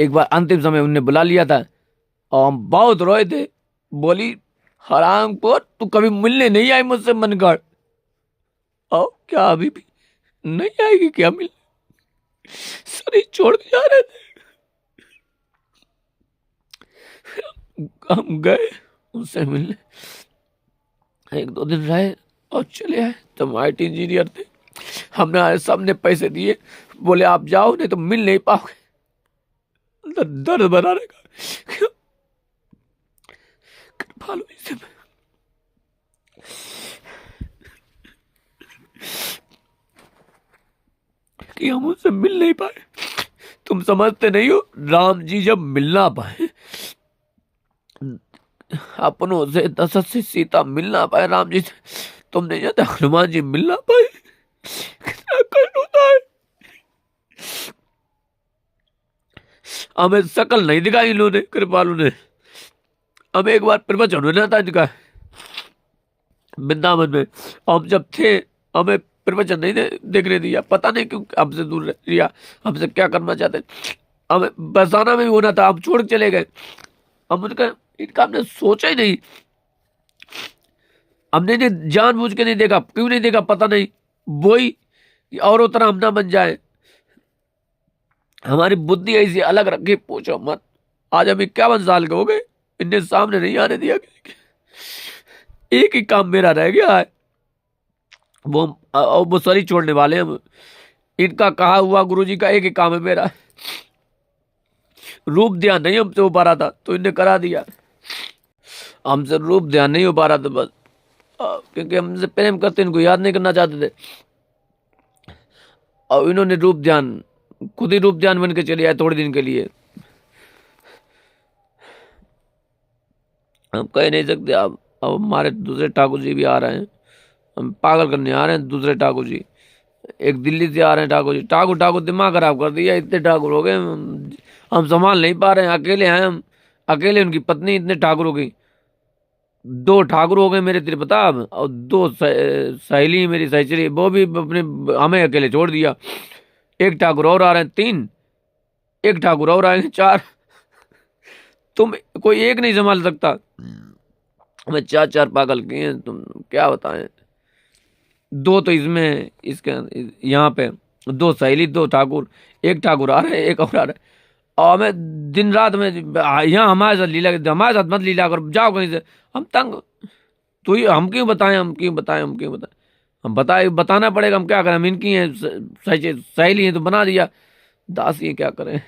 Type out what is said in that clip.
एक बार अंतिम समय उनने बुला लिया था और हम बहुत रोए थे। बोली, हरामखोर, तू कभी मिलने नहीं आई मुझसे मनगढ़। और क्या अभी भी नहीं आएगी क्या मिलने? शरीर छोड़ के जा रहे थे। हम गए उनसे मिलने, 1-2 दिन रहे और चले आए। तुम IT इंजीनियर थे, हमने सबने पैसे दिए, बोले आप जाओ नहीं तो मिल नहीं पाओगे। अंदर दर्द बना रहेगा। कृपालु जी से कि हम उनसे मिल नहीं पाए। तुम समझते नहीं हो, राम जी जब मिल ना पाए अपनों से, दशरथ से सीता मिल ना पाए राम जी से, तुम नहीं जानते हनुमान जी मिल ना पाए कितना कष्ट होता है। हमें शकल नहीं दिखाई इन्होंने, कृपालु ने। हमें एक बार प्रवचन होना था इनका वृंदावन में, हम जब थे हमें प्रवचन नहीं देखने दिया, पता नहीं क्यों हमसे दूर रिया, हमसे क्या करना चाहते। हमें बरसाना में भी होना था, हम छोड़ के चले गए। हम इनका हमने सोचा ही नहीं, हमने जानबूझ के नहीं देखा। क्यों नहीं देखा पता नहीं, वही औरों तरह हम ना बन जाए। हमारी बुद्धि ऐसी अलग रखी, पूछो मत। आज हम 51 साल के हो गए, इनने सामने नहीं आने दिया किसी के। एक ही काम मेरा रह गया है, वो शरीर छोड़ने वाले हम। इनका कहा हुआ गुरुजी का एक ही काम है मेरा, रूप ध्यान नहीं हमसे हो पा रहा था तो इनने करा दिया। हमसे रूप ध्यान नहीं हो पा रहा था बस, क्योंकि हमसे प्रेम करते, इनको याद नहीं करना चाहते थे। और इन्होंने रूप ध्यान, खुद ही रूप ध्यान बन के चले आए थोड़े दिन के लिए। हम कह नहीं सकते। अब हमारे दूसरे ठाकुर जी भी आ रहे हैं, हम पागल करने आ रहे हैं दूसरे ठाकुर जी। एक दिल्ली से आ रहे हैं ठाकुर जी। ठाकुर दिमाग खराब कर दिया, इतने ठाकुर हो गए हम संभाल नहीं पा रहे हैं। अकेले हैं हम, अकेले उनकी पत्नी, इतने ठाकुर हो गई। 2 ठाकुर हो गए मेरे त्रिप्रताप, और 2 सहेली मेरी सहचरी, वो भी अपने हमें अकेले छोड़ दिया। एक ठाकुर और आ रहे हैं 3, एक ठाकुर और आएंगे 4। तुम कोई एक नहीं संभाल सकता, हमें 4-4 पागल किए हैं, तुम क्या बताएं। 2 तो इसमें इसके यहाँ पे 2 सहेली, 2 ठाकुर, एक ठाकुर आ रहे हैं, एक और आ रहे हैं। और हमें दिन रात में यहाँ हमारे साथ लीला, हमारे साथ मत लीला करो, जाओ कहीं से, हम तंग। तो ये हम क्यों बताएं, हम क्यों बताएं, हम क्यों बताएं। हम बताना पड़ेगा, हम क्या करें, हम इनकी हैं सहेली हैं तो बना दिया, दासी है क्या करें।